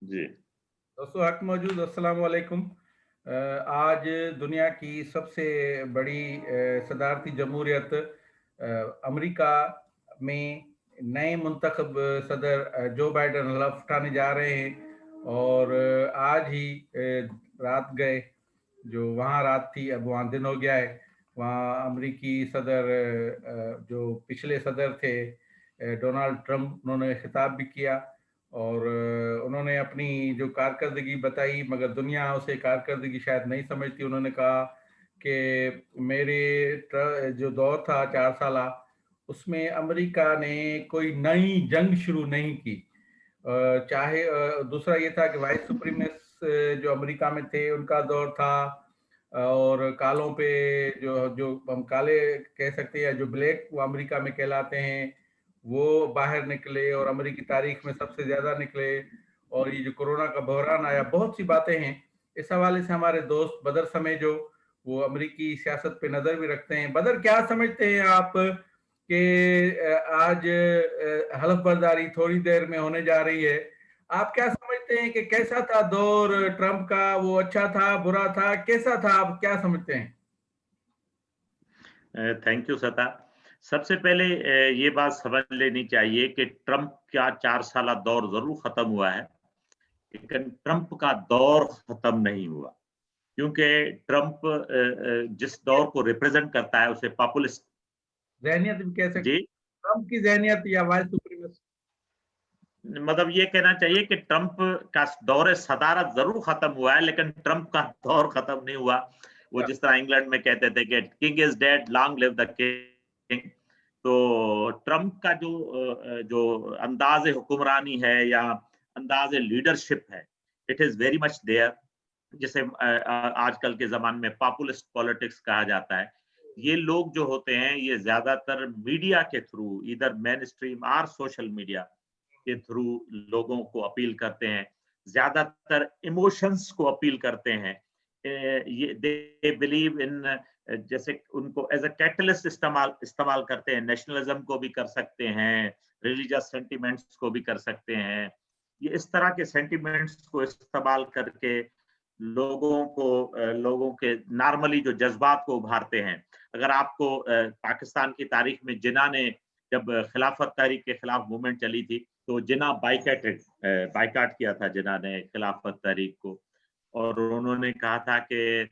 जी। दोस्तों हक मौजूद, अस्सलाम वालेकुम। आज दुनिया की सबसे बड़ी सदारती जमहूरियत अमेरिका में नए मुंतखब सदर जो बाइडन हलफ उठाने जा रहे हैं और आज ही रात गए, जो वहाँ रात थी अब वहाँ दिन हो गया है। वहाँ अमेरिकी सदर जो पिछले सदर थे डोनाल्ड ट्रंप, उन्होंने खिताब भी किया और उन्होंने अपनी जो कारकर्दगी बताई, मगर दुनिया उसे कारकर्दगी शायद नहीं समझती। उन्होंने कहा कि मेरे जो दौर था 4 साला, उसमें अमेरिका ने कोई नई जंग शुरू नहीं की। चाहे दूसरा ये था कि वाइट सुप्रीमेसिस्ट जो अमेरिका में थे उनका दौर था और कालों पे जो जो हम काले कह सकते हैं या जो ब्लैक वो अमेरिका में कहलाते हैं, वो बाहर निकले और अमेरिकी तारीख में सबसे ज्यादा निकले। और ये जो कोरोना का बहरान आया, बहुत सी बातें हैं। इस हवाले से हमारे दोस्त बदर समेत जो वो अमेरिकी सियासत पे नजर भी रखते हैं। बदर, क्या समझते हैं आप कि आज हलफ बर्दारी थोड़ी देर में होने जा रही है? आप क्या समझते हैं कि कैसा था दौर ट्रंप का? वो अच्छा था, बुरा था, कैसा था? आप क्या समझते हैं? थैंक यू सता। सबसे पहले ये बात समझ लेनी चाहिए कि ट्रंप का 4 साला दौर ज़रूर ख़त्म हुआ है, लेकिन ट्रंप का दौर ख़त्म नहीं हुआ। क्योंकि ट्रंप जिस दौर को रिप्रेज़ेंट करता है उसे पॉपुलिस्ट। ज़हनियत भी कह जी। सकते हैं, ट्रंप की ज़हनियत या व्हाइट सुप्रीमेसी। मतलब ये कहना चाहिए कि ट्रंप का दौर-ए-सदारत ज़रूर ख़त्म हुआ है, लेकिन ट्रंप का दौर ख़त्म नहीं हुआ। वो जिस तरह इंग्लैंड में कहते थे कि king is dead, long live the king. तो ट्रंप का जो अंदाज़ हुक्मरानी है या अंदाज़ लीडरशिप है, it is very much there, जिसे आजकल के ज़माने में पॉपुलिस्ट पॉलिटिक्स कहा जाता है। ये लोग जो होते हैं, ये ज़्यादातर मीडिया के थ्रू, ईदर मेनस्ट्रीम और सोशल मीडिया के थ्रू लोगों को अपील करते हैं, ज़्यादातर इमोशंस को अपील करते हैं। ये दे बिलीव इन, जैसे उनको एज़ अ कैटलिस्ट इस्तेमाल इस्तेमाल करते हैं, नेशनलिज़्म को भी कर सकते हैं, रिलीजियस सेंटिमेंट्स को भी कर सकते हैं। ये इस तरह के सेंटिमेंट्स को इस्तेमाल करके लोगों के नॉर्मली जो जज़्बात को उभारते हैं। अगर आपको पाकिस्तान की तारीख में जिन्ना ने जब खिलाफत तहरीक के खिलाफ मूवमेंट चली थी, तो जिन्ना बायकॉट किया था जिन्ना ने खिलाफत तहरीक को। और उन्होंने कहा था कि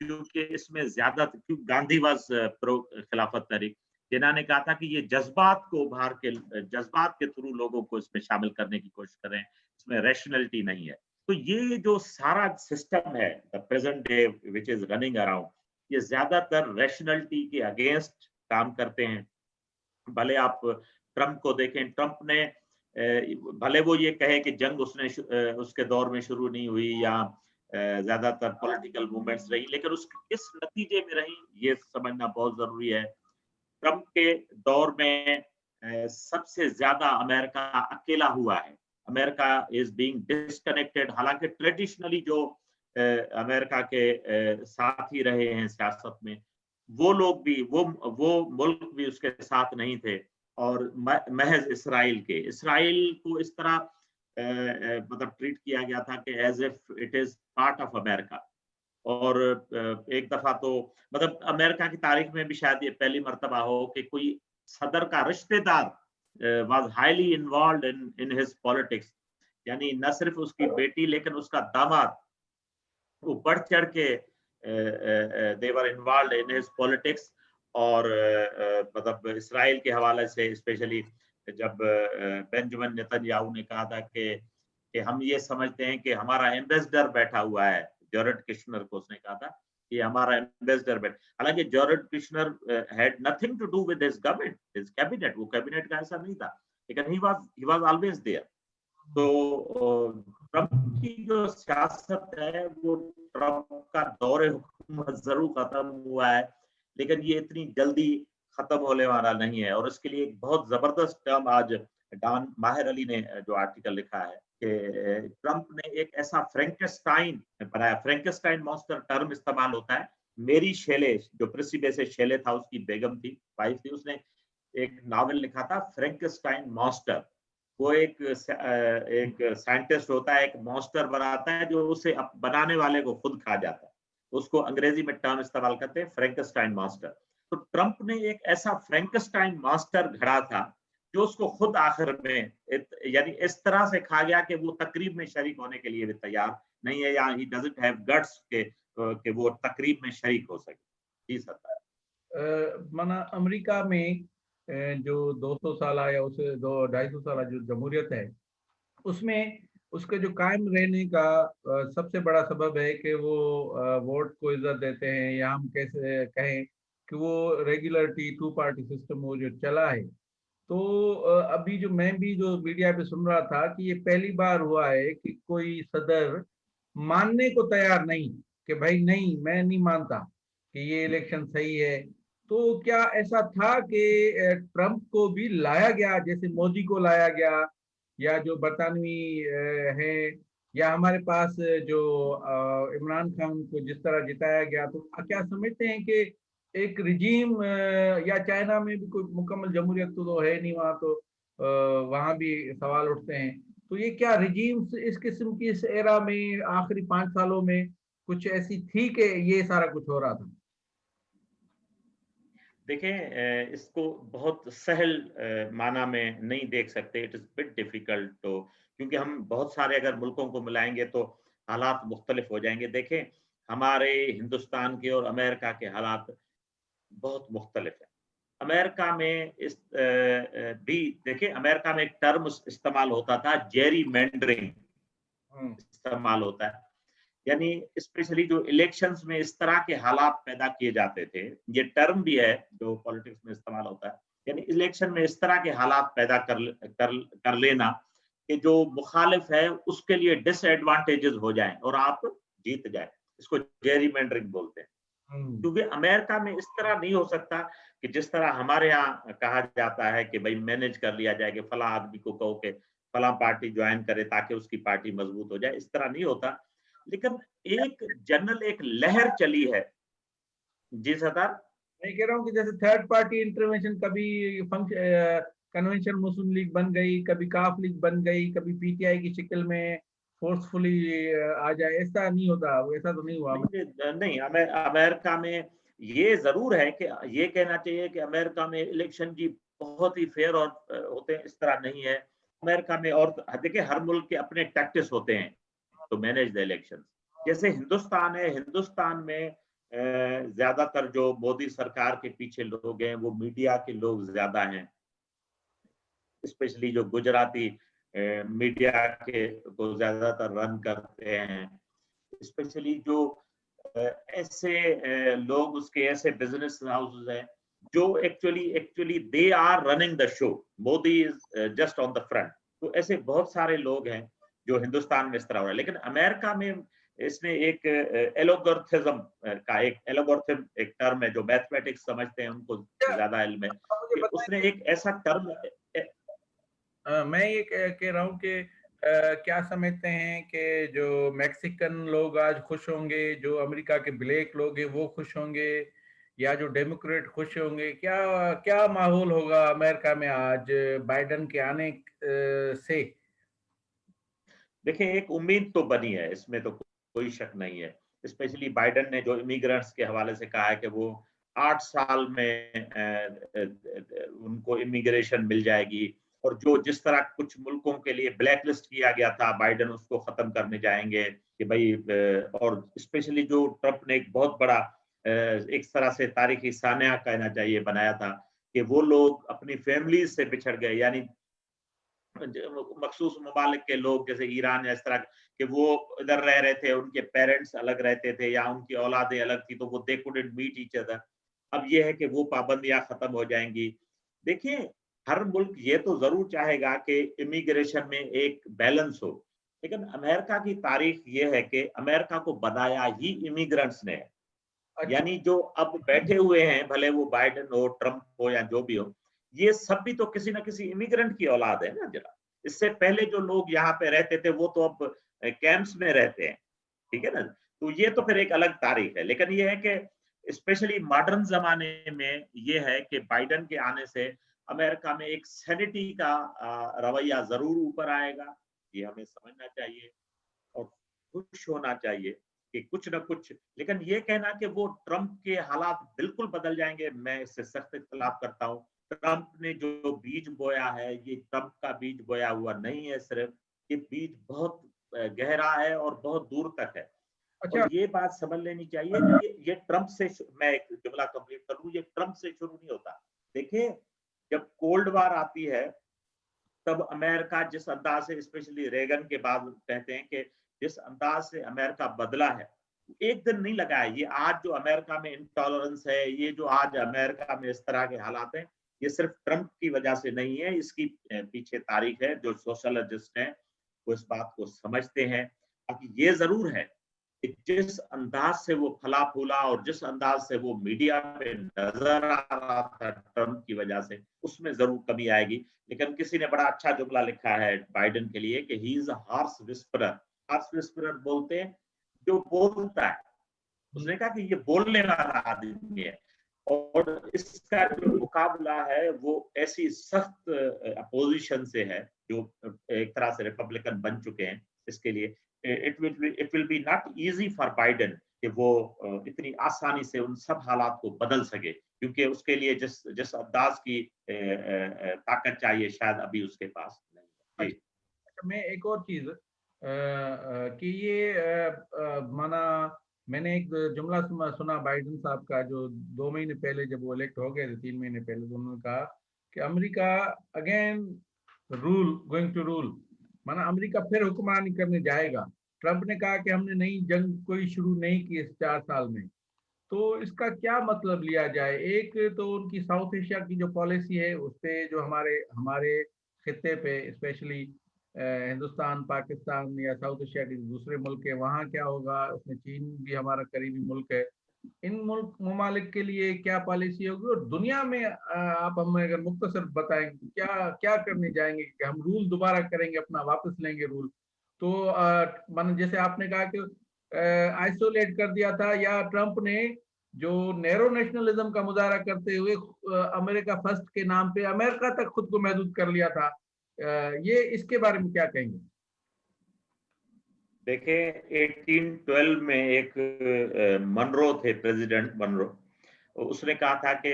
क्योंकि इसमें ज़्यादा क्यों गांधी वाज़ प्रो खिलाफत तहरीक। जिन्ना ने कहा था कि ये जज़्बात के थ्रू लोगों को इसमें शामिल करने की कोशिश कर रहे हैं, इसमें रैशनैलिटी नहीं है। तो ये जो सारा सिस्टम है, the present day which is running around, ये ज़्यादातर रैशनैलिटी के अगेंस्ट काम करते हैं। भले आप ट्रंप को देखें, ट्रंप ने भले वो ये कहे कि जंग उसके दौर में शुरू नहीं हुई या ज़्यादातर पॉलिटिकल मूवमेंट्स रही, लेकिन उस किस नतीजे में रही, ये समझना बहुत ज़रूरी है। ट्रंप के दौर में सबसे ज़्यादा अमेरिका अकेला हुआ है। अमेरिका इज़ बीइंग डिस्कनेक्टेड, हालाँकि ट्रेडिशनली जो अमेरिका के साथ ही रहे हैं सियासत में, वो लोग भी वो मुल्क भी उसके साथ नहीं थे। और महज़ इसराइल को इस तरह मतलब ट्रीट किया गया था कि as if it is part of America. और एक दफ़ा तो मतलब अमेरिका की तारीख में भी शायद ये पहली मर्तबा हो कि कोई सदर का रिश्तेदार was highly involved in his politics. यानी न सिर्फ़ उसकी बेटी लेकिन उसका दामाद, वो बढ़-चढ़ के they were involved in his politics. और मतलब इस्राइल के हवाले से स्पेशली जब बेंजामिन नेतन्याहू ने कहा था कि हम ये समझते हैं कि हमारा एम्बेसडर बैठा हुआ है, जॉरेड कुशनर को उसने कहा था कि हमारा एम्बेसडर हालाँकि Jared Kushner had nothing to do with his government, his cabinet, वो कैबिनेट का हिस्सा नहीं था, लेकिन ही वाज़ ऑलवेज़ देयर। तो ट्रंप की जो सियासत है, वो ट्रंप का दौर हुकूमत ज़रूर खत्म हुआ है, लेकिन ये इतनी जल्दी खत्म होने वाला नहीं है। और इसके लिए एक बहुत ज़बरदस्त टर्म आज डॉन माहिर अली ने जो आर्टिकल लिखा है कि ट्रंप ने एक ऐसा फ्रैंकेस्टाइन बनाया। फ्रैंकेस्टाइन मॉन्स्टर टर्म इस्तेमाल होता है। मेरी शेले, जो पृथ्वी से शेले था, उसकी बेगम थी, वाइफ थी, उसने एक नॉवेल लिखा था फ्रैंकेस्टाइन मॉन्स्टर। वो एक साइंटिस्ट होता है, एक मॉन्स्टर बनाता है जो उसे बनाने वाले को खुद खा जाता है। उसको अंग्रेजी में टर्म इस्तेमाल करते हैं फ्रैंकेनस्टाइन मॉन्स्टर। तो ट्रंप ने एक ऐसा फ्रैंकेनस्टाइन मॉन्स्टर गढ़ा था जो उसको खुद आखिर में यानी इस तरह से खा गया कि वो तकरीब में शरीक होने के लिए भी तैयार नहीं है, या ही डजंट हैव गट्स के वो तकरीब में शरीक हो सके। जी सर। माना अमेरिका में जो 200 साल या उसे 200-250 साल जो जमहूरियत है, उसमें उसके जो कायम रहने का सबसे बड़ा सबब है कि वो वोट को इज्जत देते हैं, या हम कैसे कहें कि वो रेगुलरिटी टू पार्टी सिस्टम वो जो चला है। तो अभी जो मैं भी जो मीडिया पे सुन रहा था कि ये पहली बार हुआ है कि कोई सदर मानने को तैयार नहीं, कि भाई नहीं, मैं नहीं मानता कि ये इलेक्शन सही है। तो क्या ऐसा था कि ट्रंप को भी लाया गया जैसे मोदी को लाया गया, या जो बरतानवी है, या हमारे पास जो इमरान खान को जिस तरह जिताया गया, तो क्या समझते हैं कि एक रिजीम, या चाइना में भी कोई मुकम्मल जमहूरियत तो है नहीं वहां, तो वहां भी सवाल उठते हैं। तो ये क्या रिजीम इस किस्म की इस एरा में आखिरी 5 सालों में कुछ ऐसी थी कि ये सारा कुछ हो रहा था? देखें, इसको बहुत सहल माना में नहीं देख सकते। इट इज़ बिट डिफिकल्ट, तो क्योंकि हम बहुत सारे अगर मुल्कों को मिलाएँगे तो हालात मुख्तलिफ हो जाएँगे। देखें, हमारे हिंदुस्तान के और अमेरिका के हालात बहुत मुख्तलिफ हैं। अमेरिका में भी देखिए, अमेरिका में एक टर्म इस्तेमाल होता था, जेरीमैंडरिंग हम्म। इस्तेमाल होता है। यानी स्पेशली जो इलेक्शंस में इस तरह के हालात पैदा किए जाते थे, ये टर्म भी है जो पॉलिटिक्स में इस्तेमाल होता है। यानी इलेक्शन में इस तरह के हालात पैदा कर लेना कि जो मुखालिफ है उसके लिए डिसएडवांटेजेस हो जाएं और आप जीत जाए। इसको जेरीमैंडरिंग बोलते हैं। हम्म। क्योंकि अमेरिका में इस तरह नहीं हो सकता कि जिस तरह हमारे यहाँ कहा जाता है कि भाई मैनेज कर लिया जाए कि फला आदमी को कहो कि फला पार्टी ज्वाइन करे ताकि उसकी पार्टी मजबूत हो जाए। इस तरह नहीं होता। लेकिन एक जनरल एक लहर चली है। जी सरदार। मैं कह रहा हूँ कि जैसे थर्ड पार्टी इंटरवेंशन, कभी कन्वेंशन मुस्लिम लीग बन गई, कभी काफ लीग बन गई, कभी पीटीआई की शक्ल में फोर्सफुली आ जाए, ऐसा नहीं होता, वैसा तो नहीं हुआ। नहीं, अमेरिका में ये जरूर है कि ये कहना चाहिए कि अमेरिका में इलेक्शन जी बहुत ही फेयर और होते हैं, इस तरह नहीं है अमेरिका में। और देखिए, हर मुल्क के अपने टैक्टिस होते हैं टू मैनेज द इलेक्शन। जैसे हिंदुस्तान है, हिंदुस्तान में ज्यादातर जो मोदी सरकार के पीछे लोग हैं वो मीडिया के लोग ज्यादा हैं, स्पेशली जो गुजराती मीडिया के को ज्यादातर रन करते हैं। स्पेशली जो अ, ऐसे लोग, उसके ऐसे बिजनेस हाउसेस हैं जो actually actually they are running the show, Modi is just on the front. तो ऐसे बहुत सारे लोग हैं जो हिंदुस्तान में इस तरह हो रहा है। लेकिन अमेरिका में इसने एक एलोगोरिथम का एक टर्म है, जो मैथमेटिक्स समझते हैं उनको अच्छा, ज्यादा इल्म है आप मुझे कि उसने बताएं। एक ऐसा टर्म मैं ये कह रहा हूँ कि क्या समझते हैं कि जो मैक्सिकन लोग आज खुश होंगे, जो अमेरिका के ब्लैक लोग हैं वो खुश होंगे, या जो डेमोक्रेट खुश होंगे? क्या क्या माहौल होगा अमेरिका में आज बाइडेन के आने से? देखिए, एक उम्मीद तो बनी है, इसमें तो कोई शक नहीं है। स्पेशली बाइडेन ने जो इमिग्रेंट्स के हवाले से कहा है कि वो 8 साल में उनको इमिग्रेशन मिल जाएगी, और जो जिस तरह कुछ मुल्कों के लिए ब्लैक लिस्ट किया गया था, बाइडेन उसको खत्म करने जाएंगे कि भाई और स्पेशली जो ट्रंप ने एक बहुत बड़ा एक तरह से तारीखी सान्या कहना चाहिए बनाया था कि वो लोग अपनी फैमिली से बिछड़ गए। यानी मखसूस ममालिक के लोग जैसे ईरान या इस तरह के, वो इधर रह रहे थे, उनके पेरेंट्स अलग रहते थे या उनकी औलादें अलग थी, तो वो they couldn't meet each other. अब ये है कि वो पाबंदियां खत्म हो जाएंगी। देखिए, हर मुल्क ये तो जरूर चाहेगा कि इमिग्रेशन में एक बैलेंस हो, लेकिन अमेरिका की तारीख ये है कि अमेरिका को बनाया ही इमिग्रेंट्स ने है। अच्छा। यानी जो अब बैठे हुए हैं, भले वो बाइडेन हो, ट्रंप हो या जो भी हो, ये सब भी तो किसी ना किसी इमिग्रेंट की औलाद है ना जरा। इससे पहले जो लोग यहाँ पे रहते थे वो तो अब कैंप्स में रहते हैं, ठीक है ना। तो ये तो फिर एक अलग तारीख है। लेकिन ये है कि स्पेशली मॉडर्न जमाने में ये है कि बाइडेन के आने से अमेरिका में एक सैनिटी का रवैया जरूर ऊपर आएगा, ये हमें समझना चाहिए और खुश होना चाहिए कि कुछ न कुछ। लेकिन ये कहना कि वो ट्रंप के हालात बिल्कुल बदल जाएंगे, मैं इससे सख्त इख्तिलाफ करता हूँ। ट्रंप ने जो बीज बोया है, ये ट्रंप का बीज बोया हुआ नहीं है सिर्फ, ये बीज बहुत गहरा है और बहुत दूर तक है। और अच्छा। ये बात समझ लेनी चाहिए कि ये ट्रंप से मैं एक जुमला कंप्लीट करूं, ये ट्रंप से शुरू नहीं होता। देखिए, जब कोल्ड वार आती है तब अमेरिका जिस अंदाज से, स्पेशली रेगन के बाद कहते हैं कि जिस अंदाज से अमेरिका बदला है, एक दिन नहीं लगा है। ये आज जो अमेरिका में इंटॉलरेंस है, ये जो आज अमेरिका में इस तरह के हालात हैं, ये सिर्फ ट्रंप की वजह से नहीं है, इसकी पीछे तारीख है। जो सोशलिस्ट हैं वो इस बात को समझते हैं। बाकी ये जरूर है कि जिस अंदाज से वो फला फूला और जिस अंदाज से वो मीडिया में नजर आ रहा था ट्रंप की वजह से, उसमें जरूर कमी आएगी। लेकिन किसी ने बड़ा अच्छा जुमला लिखा है बाइडेन के लिए कि he is a horse whisperer. Horse whisperer बोलते हैं जो बोलता है। उसने कहा कि ये बोलने वाला आदमी है और इसका जो मुकाबला है वो ऐसी सख्त अपोजिशन से है जो एक तरह से रिपब्लिकन बन चुके हैं। इसके लिए it will be not easy for Biden कि वो इतनी आसानी से उन सब हालात को बदल सके, क्योंकि उसके लिए जिस जिस अंदाज की ताकत चाहिए शायद अभी उसके पास नहीं है। जी। अच्छा, मैं एक और चीज कि ये माना मैंने एक जुमला सुना बाइडेन साहब का, जो 2 महीने पहले जब वो इलेक्ट हो गए थे, 3 महीने पहले, तो उन्होंने कहा कि America again rule going to rule, माना अमेरिका फिर हुक्मरानी करने जाएगा। ट्रंप ने कहा कि हमने नई जंग कोई शुरू नहीं की इस 4 साल में। तो इसका क्या मतलब लिया जाए? एक तो उनकी साउथ एशिया की जो पॉलिसी है उस पे, जो हमारे हमारे खित्ते पे स्पेशली हिंदुस्तान, पाकिस्तान या साउथ एशिया के दूसरे मुल्क है, वहाँ क्या होगा, उसमें चीन भी हमारा करीबी मुल्क है। इन मुल्क ममालिक के लिए क्या पॉलिसी होगी, और दुनिया में आप हमें अगर मुख्तसर बताएंगे क्या क्या करने जाएंगे, कि हम रूल दोबारा करेंगे, अपना वापस लेंगे रूल? तो मान जैसे आपने कहा कि आइसोलेट कर दिया था, या ट्रंप ने जो नैरो नेशनलिज्म का मुजाहरा करते हुए अमेरिका फर्स्ट के नाम पे अमेरिका तक खुद को महदूद कर लिया था, ये इसके बारे में क्या कहेंगे? देखिए, 1812 में एक मनरो थे, प्रेसिडेंट मनरो। उसने कहा था कि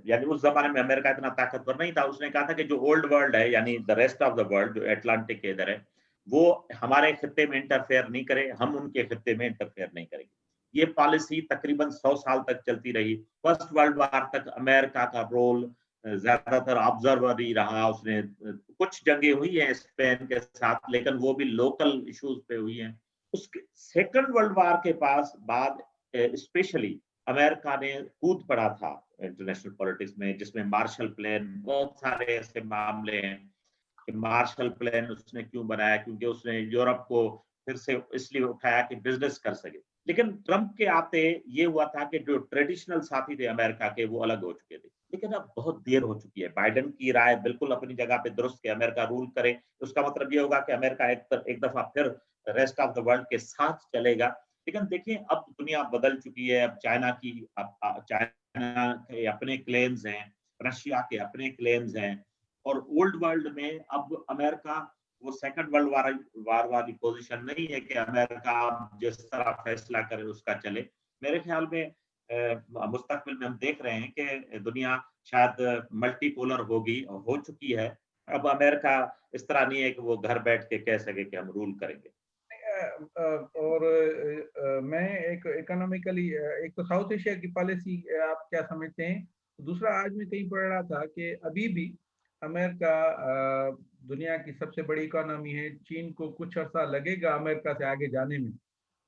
यानी उस जमाने में अमेरिका इतना ताकतवर नहीं था। उसने कहा था कि जो ओल्ड वर्ल्ड है, यानी the rest of the world जो अटलांटिक के इधर है, वो हमारे खित्ते में इंटरफेयर नहीं करे, हम उनके खित्ते में इंटरफेयर नहीं करेंगे। ये पॉलिसी तकरीबन 100 साल तक चलती रही। फर्स्ट वर्ल्ड वार तक अमेरिका का रोल ज्यादातर ऑब्जर्वर ही रहा। उसने कुछ जंगे हुई हैं स्पेन के साथ, लेकिन वो भी लोकल इश्यूज पे हुई हैं। उसके सेकंड वर्ल्ड वार के पास बाद स्पेशली अमेरिका ने कूद पड़ा था इंटरनेशनल पॉलिटिक्स में, जिसमें मार्शल प्लान, बहुत सारे ऐसे मामले हैं कि मार्शल प्लान उसने क्यों बनाया, क्योंकि उसने यूरोप को फिर से इसलिए उठाया कि बिजनेस कर सके। लेकिन ट्रंप के आते ये हुआ था कि जो ट्रेडिशनल साथी थे अमेरिका के, वो अलग हो चुके थे। लेकिन अब बहुत देर हो चुकी है। बाइडेन की राय बिल्कुल अपनी जगह पे दुरुस्त कि अमेरिका रूल करे, उसका मतलब ये होगा कि अमेरिका एक दफा फिर रेस्ट ऑफ द वर्ल्ड के साथ चलेगा। लेकिन देखिए, अब दुनिया बदल चुकी है। अब चाइना की, चाइना के अपने क्लेम्स हैं, रशिया के अपने क्लेम्स हैं, और ओल्ड वर्ल्ड में अब अमेरिका वो सेकंड वर्ल्ड वार वाली पोजीशन नहीं है कि अमेरिका जिस तरह फैसला करे उसका चले। मेरे ख्याल में मुस्तकबिल में हम देख रहे हैं कि दुनिया शायद मल्टीपोलर होगी, हो चुकी है। अब अमेरिका इस तरह नहीं है कि वो घर बैठ के कह सके कि हम रूल करेंगे। और मैं एक इकोनॉमिकली, एक तो साउथ एशिया की पॉलिसी आप क्या समझते हैं? दूसरा, आज मैं कहीं पढ़ रहा था कि अभी भी अमेरिका दुनिया की सबसे बड़ी इकोनॉमी है। चीन को कुछ अर्सा लगेगा अमेरिका से आगे जाने में,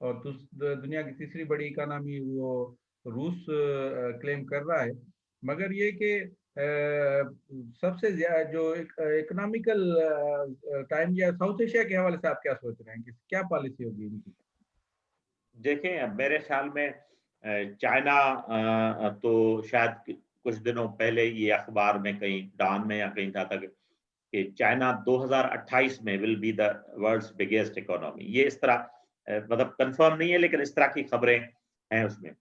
और दुनिया की तीसरी बड़ी इकोनॉमी वो रूस क्लेम कर रहा है। मगर ये कि सबसे जो इकोनॉमिकल टाइम या साउथ एशिया के हवाले से आप क्या सोच रहे हैं कि क्या पॉलिसी होगी इनकी? देखें, मेरे ख्याल में चाइना तो शायद कुछ दिनों पहले ये अखबार में कहीं डॉन में या कहीं था तक कि चाइना 2028 में will be the world's biggest economy. ये इस तरह मतलब कंफर्म नहीं है, लेकिन इस तरह की खबरें हैं उसमें।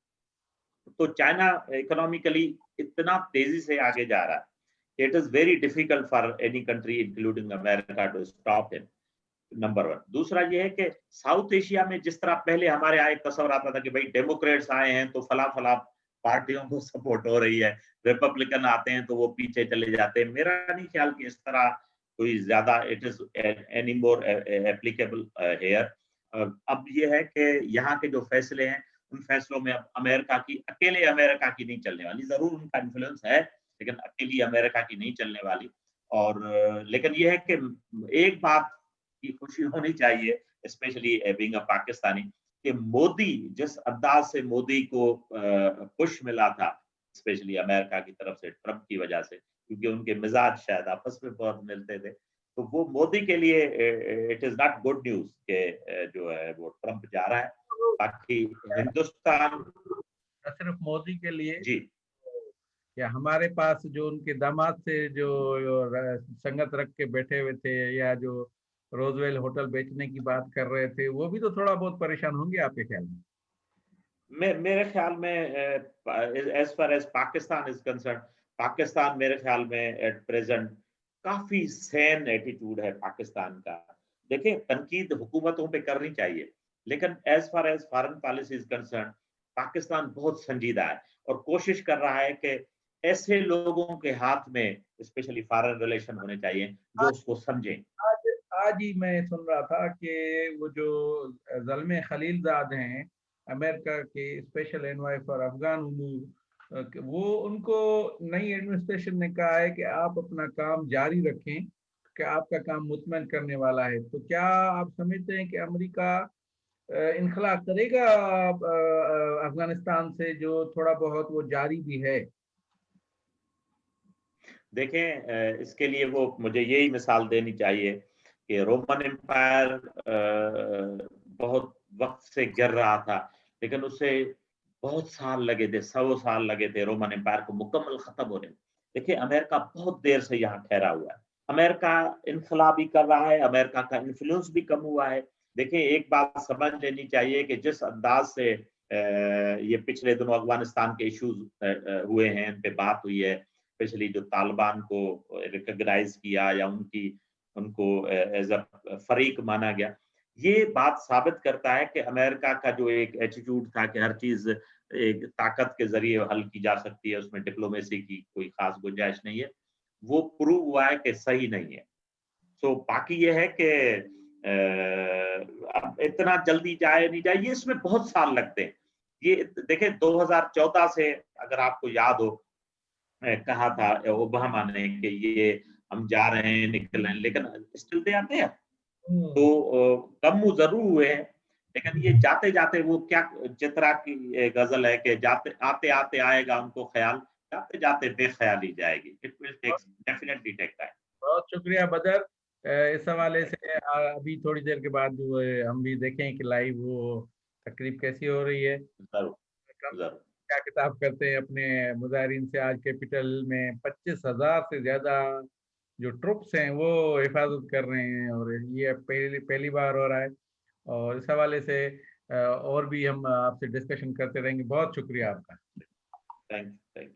तो चाइना इकोनॉमिकली इतना तेजी से आगे जा रहा है It is very difficult for any country, including America, to stop him. Number one. दूसरा ये है कि साउथ एशिया में जिस तरह पहले हमारे यहाँ एक तस्वर आता था कि भाई डेमोक्रेट्स आए हैं तो फला फला पार्टियों को सपोर्ट हो रही है, रिपब्लिकन आते हैं तो वो पीछे चले जाते हैं। मेरा नहीं ख्याल कि इस तरह कोई ज्यादा it is any more applicable here. अब ये है कि यहाँ के जो फैसले हैं उन फैसलों में अब अकेले अमेरिका की नहीं चलने वाली। जरूर उनका इन्फ्लुएंस है, लेकिन अकेली अमेरिका की नहीं चलने वाली। और लेकिन ये है कि एक बात की खुशी होनी चाहिए, स्पेशली बीइंग अ पाकिस्तानी, कि मोदी जिस अंदाज से मोदी को पुश मिला था, स्पेशली अमेरिका की तरफ से ट्रंप की वजह से, क्योंकि उनके मिजाज शायद आपस में बहुत मिलते थे, तो वो मोदी के लिए it is not good news के जो है वो ट्रंप जा रहा है। बाकी हिंदुस्तान न सिर्फ मोदी के लिए, जी या हमारे पास जो उनके दामाद से जो संगत रख के बैठे हुए थे, या जो रोजवेल होटल बेचने की बात कर रहे थे, वो भी तो थोड़ा बहुत परेशान होंगे आपके ख्याल में? मेरे ख्याल में as far as Pakistan is concerned, Pakistan मेरे ख्याल में एट प्रेजेंट काफी सैन एटीट्यूड है पाकिस्तान का। देखिए, तनकीद हुकूमतों पे करनी चाहिए, लेकिन as far as foreign policy is concerned Pakistan बहुत संजीदा है और कोशिश कर रहा है कि ऐसे लोगों के हाथ में स्पेशली फॉरेन रिलेशन होने चाहिए जो उसको समझें। आज आज ही मैं सुन रहा था कि वो जो ज़ल्मे खलीलजाद हैं, अमेरिका के स्पेशल एनवॉय फॉर अफगान उमूर, वो उनको नई एडमिनिस्ट्रेशन ने कहा है कि आप अपना काम जारी रखें, कि आपका काम मुतमईन करने वाला है। तो क्या आप समझते हैं कि अमेरिका इनखला करेगा अफगानिस्तान से, जो थोड़ा बहुत वो जारी भी है? देखें, इसके लिए वो मुझे यही मिसाल देनी चाहिए कि रोमन एम्पायर बहुत वक्त से गिर रहा था, लेकिन उसे बहुत साल लगे थे, 100 साल लगे थे रोमन एम्पायर को मुकम्मल खत्म होने में। देखिए, अमेरिका बहुत देर से यहाँ ठहरा हुआ है। अमेरिका इनखला भी कर रहा है, अमेरिका का इन्फ्लुएंस भी कम हुआ है। देखिए, एक बात समझ लेनी चाहिए कि जिस अंदाज से ये पिछले दिनों अफगानिस्तान के इश्यूज हुए हैं, इन पे बात हुई है, स्पेशली जो तालिबान को रिकॉग्नाइज किया या उनको एज अ फरीक माना गया, ये बात साबित करता है कि अमेरिका का जो एक एटीट्यूड था कि हर चीज एक ताकत के जरिए हल की जा सकती है, उसमें डिप्लोमेसी की कोई खास गुंजाइश नहीं है, वो प्रूव हुआ है कि सही नहीं है। सो बाकी ये है कि अब इतना जल्दी जाए नहीं जाए, ये इसमें बहुत साल लगते हैं। ये देखें, 2014 से अगर आपको याद हो, कहा था ओबामा ने कि ये हम जा रहे हैं, निकल रहे हैं, लेकिन स्टिल दे आते हैं। तो कम जरूर हुए हैं, लेकिन ये जाते जाते वो क्या चित्रा की गजल है कि जाते आते आते आएगा उनको ख्याल, जाते जाते बेख्याली जाएगी। It will take definitely take time. बहुत शुक्रिया बदर। इस हवाले से अभी थोड़ी देर के बाद जो है हम भी देखें कि लाइव वो तकरीब कैसी हो रही है। जरूर कम जरूर। क्या किताब करते हैं अपने मुजाहिरीन से। आज कैपिटल में 25,000 से ज्यादा जो ट्रुप्स हैं वो हिफाजत कर रहे हैं, और ये पहली पहली बार हो रहा है। और इस हवाले से और भी हम आपसे डिस्कशन करते रहेंगे। बहुत शुक्रिया आपका। Thank you.